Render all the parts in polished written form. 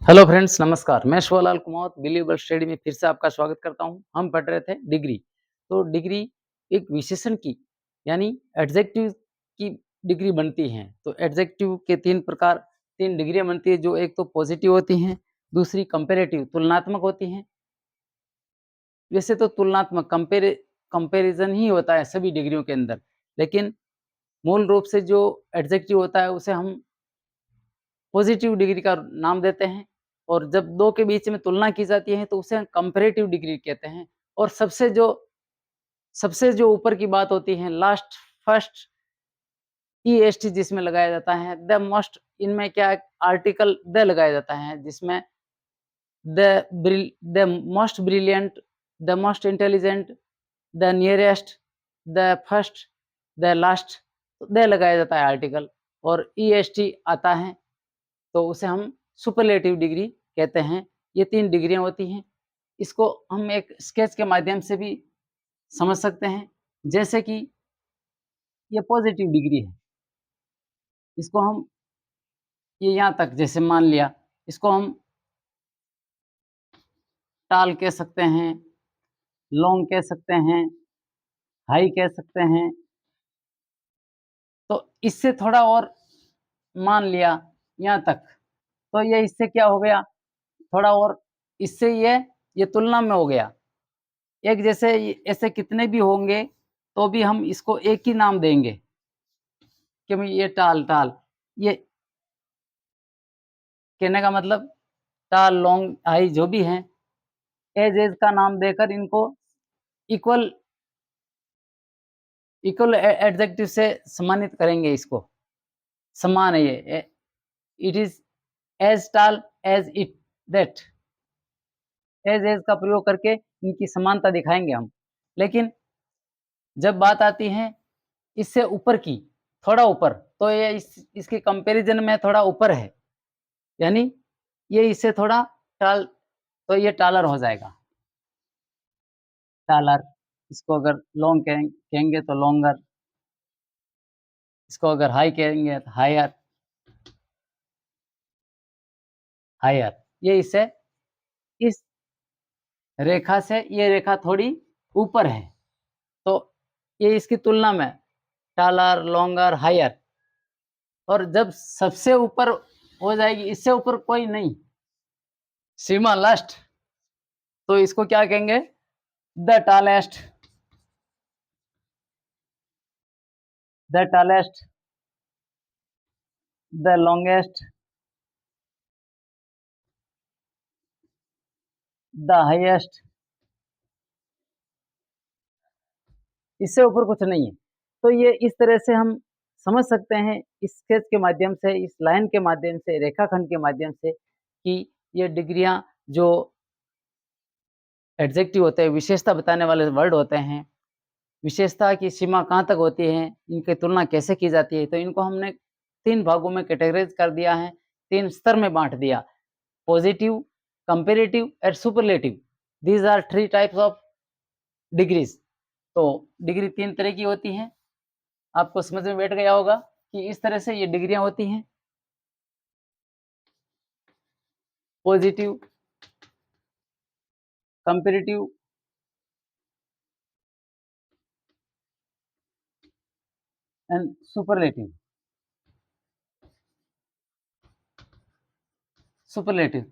Hello friends, नमस्कार। मैं Shivlal Kumawat believable study में फिर से आपका स्वागत करता हूं। हम पढ़ रहे थे डिग्री। तो डिग्री एक विशेषण की यानी एडजेक्टिव की डिग्री बनती है। तो एडजेक्टिव के 3 प्रकार 3 डिग्रियाँ बनती है, जो एक तो पॉजिटिव होती हैं, दूसरी कंपैरेटिव तुलनात्मक होती हैं। वैसे तो तुलनात्मक कंपैरिज़न ही होता है सभी डिग्रियों के अंदर, लेकिन मूल रूप से जो एडजेक्टिव होता है उसे हम पॉजिटिव डिग्री का नाम देते हैं। और जब 2 के बीच में तुलना की जाती है तो उसे हम कंपैरेटिव डिग्री कहते हैं। और सबसे जो ऊपर की बात होती है, लास्ट फर्स्ट ईएसटी जिसमें लगाया जाता है, द मोस्ट, इनमें क्या है, आर्टिकल द लगाया जाता है, जिसमें the most brilliant, the most intelligent, the nearest, the first, the last, the लगाया जाता है आर्टिकल और ईएसटी आता है, तो उसे हम सुपरलेटिव डिग्री कहते हैं। ये 3 डिग्रियाँ होती हैं। इसको हम एक स्केच के माध्यम से भी समझ सकते हैं। जैसे कि ये पॉज़िटिव डिग्री है। इसको हम ये यहाँ तक जैसे मान लिया, इसको हम टॉल कह सकते हैं, लॉन्ग कह सकते हैं, हाई कह सकते हैं। तो इससे थोड़ा और मान लिया यहाँ तक, तो ये इससे क्या हो गया, थोड़ा और इससे ये तुलना में हो गया। एक जैसे ऐसे कितने भी होंगे, तो भी हम इसको एक ही नाम देंगे कि भई ये टाल-टाल। ये कहने का मतलब टाल, लॉन्ग, हाई जो भी हैं, एज का नाम देकर इनको इक्वल इक्वल एडजेक्टिव से सम्मानित करेंगे इसको। समान है ये। इट इज़ एज़ टाल एज़ इट दैट। एज़ का प्रयोग करके इनकी समानता दिखाएँगे हम। लेकिन जब बात आती है इससे ऊपर की, थोड़ा ऊपर, तो ये इसकी कंपैरिज़न में थोड़ा ऊपर है। यानी ये इससे थोड़ा टाल, तो ये टालर हो जाएगा, टालर। इसको अगर लॉन्ग कहेंगे तो लॉन्गर, इसको अगर हाई कहेंगे तो हायर, हायर। ये इससे इस रेखा से ये रेखा थोड़ी ऊपर है, तो ये इसकी तुलना में टालर, लॉन्गर, हायर। और जब सबसे ऊपर हो जाएगी, इससे ऊपर कोई नहीं, सीमा लास्ट, तो इसको क्या कहेंगे? The tallest, the tallest, the longest, the highest. इससे ऊपर कुछ नहीं है। तो ये इस तरह से हम समझ सकते हैं इस स्केच के माध्यम से, इस लाइन के माध्यम से, रेखाखंड के माध्यम से, कि ये डिग्रियाँ जो एडजेक्टिव होते हैं, विशेषता बताने वाले वर्ड होते हैं, विशेषता की सीमा कहाँ तक होती है, इनकी तुलना कैसे की जाती है, तो इनको हमने 3 भागों में कैटेगराइज़ कर दिया है, 3 स्तर में बाँट दिया। Positive, comparative and superlative. These are 3 types of degrees. तो डिग्री 3 तरह की होती हैं। आपको समझ में बैठ गया होगा कि इस तरह से ये डिग्रियाँ होती हैं। Positive, comparative and superlative. Superlative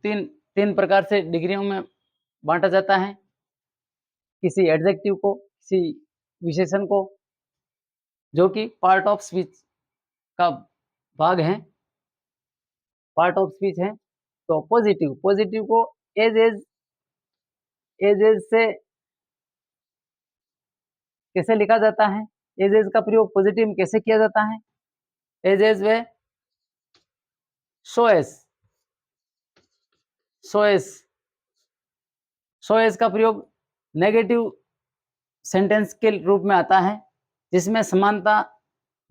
3 प्रकार से डिग्रियों में बाँटा जाता है। किसी एडजेक्टिव को, किसी विशेषण को, जो कि पार्ट ऑफ स्पीच का भाग हैं, पार्ट ऑफ स्पीच हैं। तो पॉज़िटिव, पॉज़िटिव को एज एज से कैसे लिखा जाता है? एज का प्रयोग पॉज़िटिव में कैसे किया जाता है? As way so as, so as, so as का प्रयोग नेगेटिव सेंटेंस के रूप में आता है, जिसमें समानता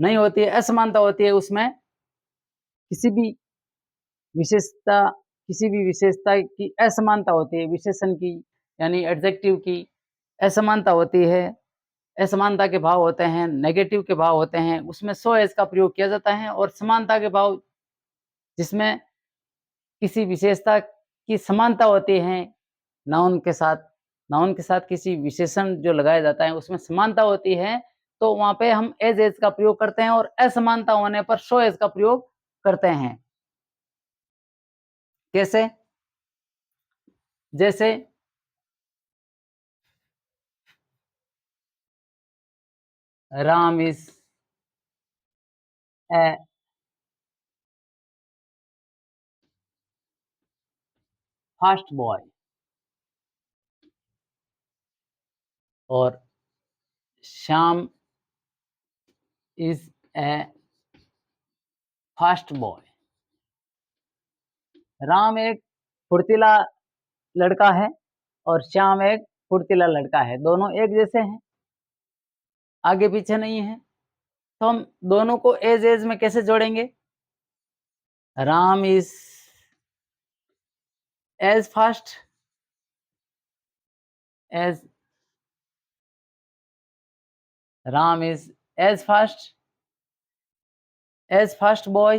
नहीं होती है, असमानता होती है। उसमें किसी भी विशेषता किसी भी विशेषता की असमानता होती है, विशेषण की यानी एडजेक्टिव की असमानता होती है। असमानता के भाव होते हैं, नेगेटिव के भाव होते हैं, उसमें सो एज का प्रयोग किया जाता है। और समानता के भाव जिसमें किसी विशेषता की समानता होती है नाउन के साथ, नाउन के साथ किसी विशेषण जो लगाया जाता है उसमें समानता होती है, तो वहाँ पे हम एज का प्रयोग करते हैं और असमानता होने पर सो एज का प्रयोग करते हैं। कैसे? जैसे Ram is a fast boy और Shyam is a fast boy. Ram एक फुर्तीला लड़का है और श्याम एक फुर्तीला लड़का है, दोनों एक जैसे हैं, आगे पीछे नहीं है। तो हम दोनों को एज में कैसे जोड़ेंगे? Ram is as fast as Ram is as fast boy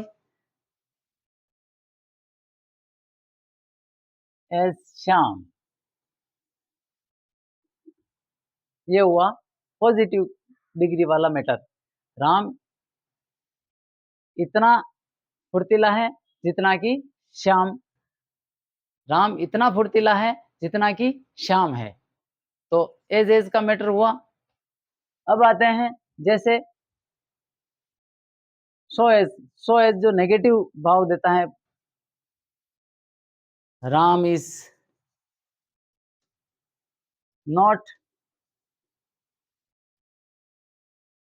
as Shyam. ये हुआ पॉजिटिव डिग्री वाला मैटर। राम इतना फुर्तीला है जितना कि श्याम, राम इतना फुर्तीला है जितना कि श्याम है। तो एज का मैटर हुआ। अब आते हैं जैसे सो एज जो नेगेटिव भाव देता है, Ram is not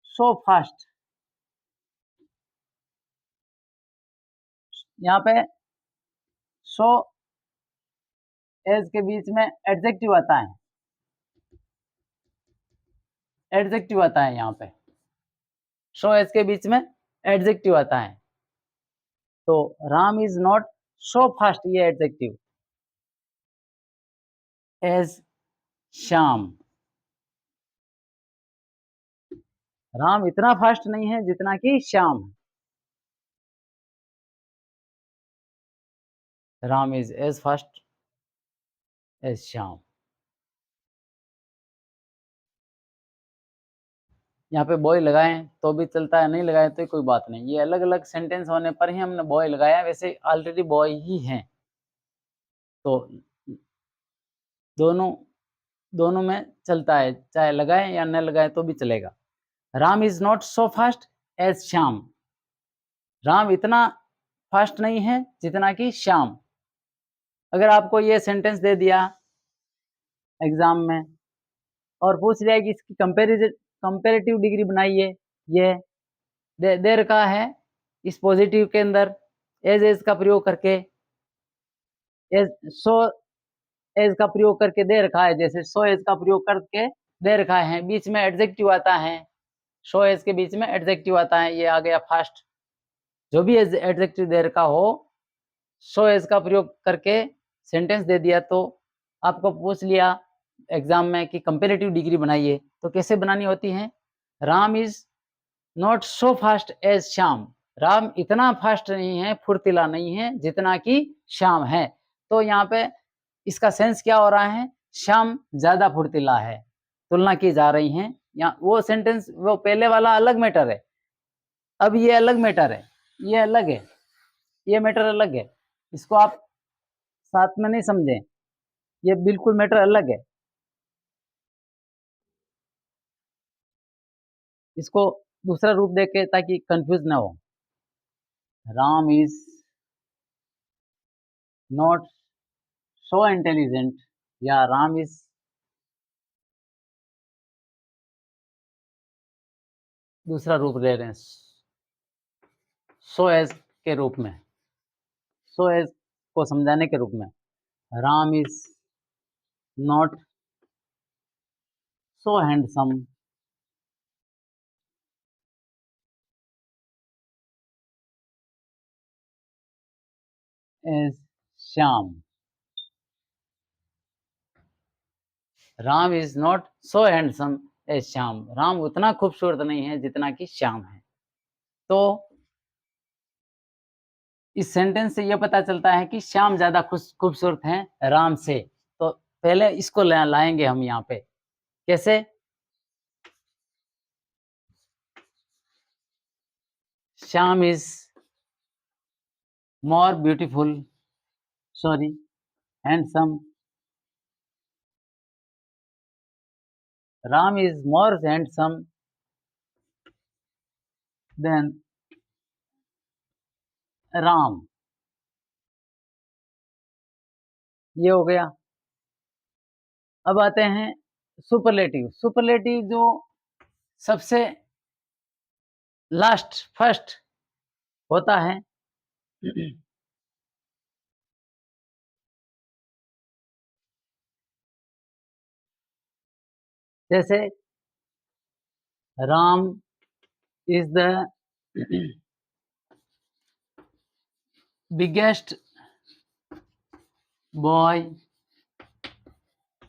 so fast. यहाँ पे सो एज के बीच में एडजेक्टिव आता है, एडजेक्टिव आता है यहाँ पे सो एज के बीच में एडजेक्टिव आता है। तो Ram is not so fast, ये एडजेक्टिव, एज श्याम। राम इतना फास्ट नहीं है जितना कि श्याम है। Ram is as fast as Shyam. यहाँ पे बॉय लगाएं तो भी चलता है, नहीं लगाए तो कोई बात नहीं, ये अलग अलग सेंटेंस होने पर ही हमने बॉय लगाया, वैसे ऑलरेडी बॉय ही हैं। तो दोनों दोनों में चलता है, चाहे लगाए या न लगाए तो भी चलेगा। Ram is not so fast as Shyam. Ram इतना फास्ट नहीं है जितना कि श्याम। अगर आपको ये सेंटेंस दे दिया एग्जाम में और पूछ लिया कि इसकी कंपेरेटिव डिग्री बनाइए, ये दे रखा है इस पॉजिटिव के अंदर एज का प्रयोग करके, एज सो एज का प्रयोग करके दे रखा है, जैसे सो एज का प्रयोग करके दे रखा है, बीच में एडजेक्टिव आता है, सो एज के बीच में एडजेक्टिव आता है, ये आ गया फास्ट। जो भी एडजेक्टिव दे रखा हो, सो एज का प्रयोग करके सेंटेंस दे दिया, तो आपको पूछ लिया एग्जाम में कि कंपेरेटिव डिग्री बनाइए, तो कैसे बनानी होती है? Ram is not so fast as Shyam. Ram इतना फास्ट नहीं है, फुर्तीला नहीं है जितना कि श्याम है। तो यहाँ पे इसका सेंस क्या हो रहा है? श्याम ज्यादा फुर्तीला है, तुलना की जा रही है। यहाँ वो सेंटेंस, वो पहले वाला अलग मैटर है, अब ये अलग मैटर है, ये अलग है, ये मैटर अलग है। इसको आप साथ में नहीं समझे, ये बिल्कुल मैटर अलग है। इसको दूसरा रूप देके ताकि कंफ्यूज ना हो। Ram is not so intelligent, या राम इज, दूसरा रूप ले रहे हैं सो एज के रूप में, सो एज को समझाने के रूप में। Ram is not so handsome as Shyam. Ram is not so handsome as Shyam. Ram उतना खूबसूरत नहीं है जितना कि श्याम है। तो इस सेंटेंस से ये पता चलता है कि श्याम ज्यादा खूबसूरत हैं राम से। तो पहले इसको लाएंगे हम यहाँ पे। कैसे? Shyam is more beautiful, sorry, handsome, Ram is more handsome than Ram. ये हो गया। अब आते हैं सुपरलेटिव। सुपरलेटिव जो सबसे लास्ट फर्स्ट होता है। जैसे Ram is the biggest boy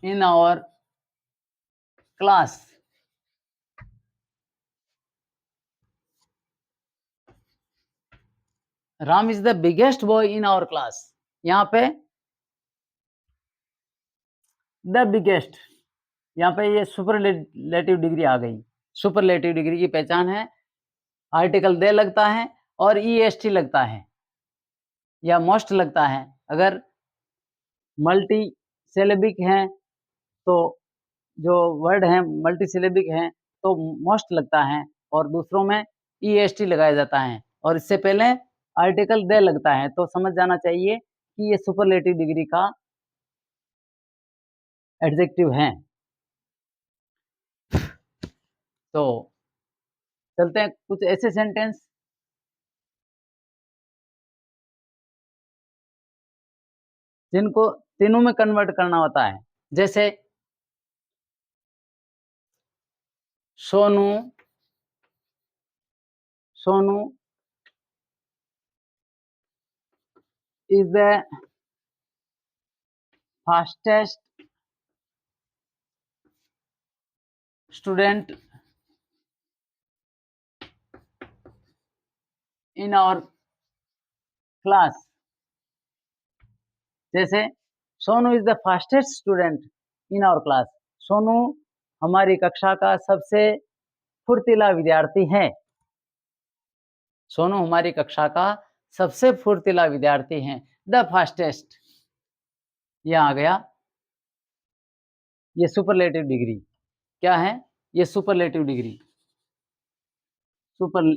in our class. Ram is the biggest boy in our class. यहाँ पे द बिगेस्ट, यहाँ पे ये सुपरलेटिव डिग्री आ गई। सुपरलेटिव डिग्री की पहचान है आर्टिकल दे लगता है और EST लगता है या मोस्ट लगता है। अगर मल्टी सिलेबिक हैं तो जो वर्ड हैं मल्टी सिलेबिक हैं तो मोस्ट लगता है, और दूसरों में EST लगाया जाता है और इससे पहले आर्टिकल दे लगता है। तो समझ जाना चाहिए कि ये सुपरलेटिव डिग्री का एडजेक्टिव है। तो चलते हैं कुछ ऐसे सेंटेंस जिनको तीनों में कन्वर्ट करना होता है। जैसे Sonu, Sonu is the fastest student in our class. जैसे Sonu is the fastest student in our class. Sonu हमारी कक्षा का सबसे फुर्तीला विद्यार्थी है। सोनू हमारी कक्षा का सबसे फुर्तीला विद्यार्थी है। द फास्टेस्ट, ये आ गया। ये सुपरलेटिव डिग्री क्या है? ये superlative degree, super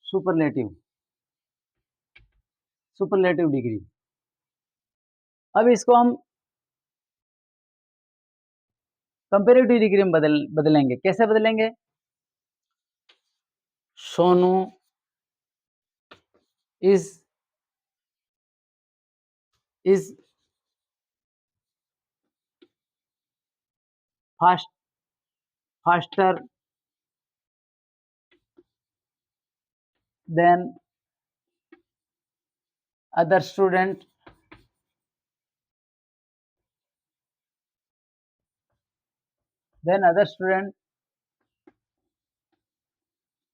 superlative superlative degree. अब इसको हम कंपेरेटिव डिग्री में बदलेंगे। कैसे बदलेंगे? Sonu is is fast faster than other student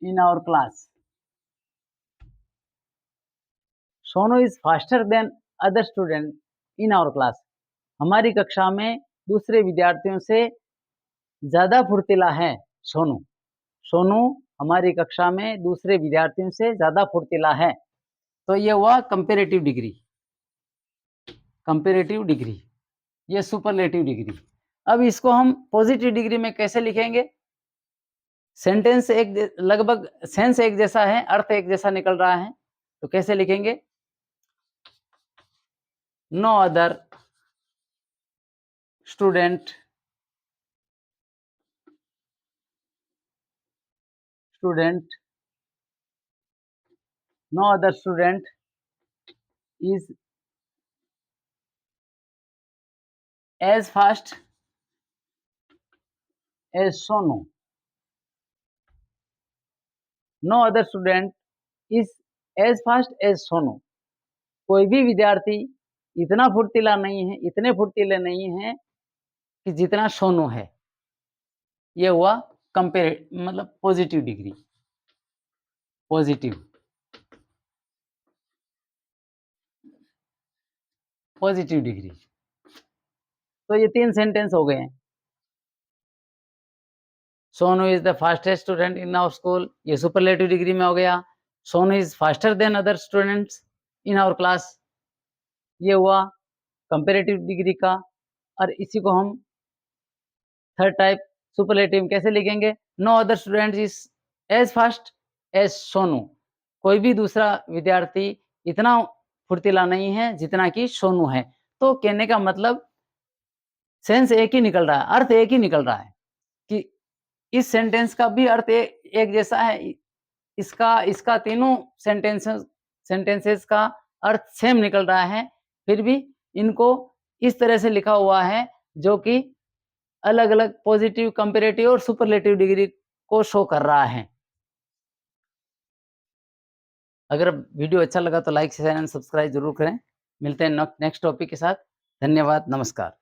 in our class. Sonu is faster than other student in our class. हमारी कक्षा में दूसरे विद्यार्थियों से ज्यादा फुर्तीला है सोनू। सोनू हमारी कक्षा में दूसरे विद्यार्थियों से ज्यादा फुर्तीला है। तो ये हुआ कंपेरेटिव डिग्री। कंपेरेटिव डिग्री, ये सुपरलेटिव डिग्री। अब इसको हम पॉजिटिव डिग्री में कैसे लिखेंगे? सेंटेंस एक लगभग सेंस एक जैसा है, अर्थ एक जैसा निकल रहा है, तो कैसे लिखेंगे? No other student no other student is as fast as Sonu. No other student is as fast as Sonu. कोई भी विद्यार्थी इतना फुर्तीला नहीं है, इतने फुर्तीले नहीं है कि जितना सोनू है। ये हुआ कंपेयर मतलब positive degree. Positive positive degree. तो ये 3 सेंटेंस हो गए हैं। Sonu is the fastest student in our school, ये सुपरलेटिव डिग्री में हो गया। Sonu is faster than other students in our class, ये हुआ कंपैरेटिव डिग्री का। और इसी को हम थर्ड टाइप सुपरलेटिव कैसे लिखेंगे? No other student is as fast as Sonu, कोई भी दूसरा विद्यार्थी इतना फुर्तीला नहीं है जितना कि सोनू है। तो कहने का मतलब सेंस एक ही निकल रहा है, अर्थ एक ही निकल रहा है कि इस सेंटेंस का भी अर्थ एक जैसा है। इसका इसका तीनों सेंटेंसेस का अर्थ सेम निकल रहा है, फिर भी इनको इस तरह से लिखा हुआ है जो कि अलग-अलग पॉजिटिव, कंपैरेटिव और सुपरलेटिव डिग्री को शो कर रहा है। अगर वीडियो अच्छा लगा तो लाइक, शेयर एंड सब्सक्राइब ज़रूर करें। मिलते हैं नेक्स्ट टॉपिक के साथ। धन्यवाद, नमस्कार।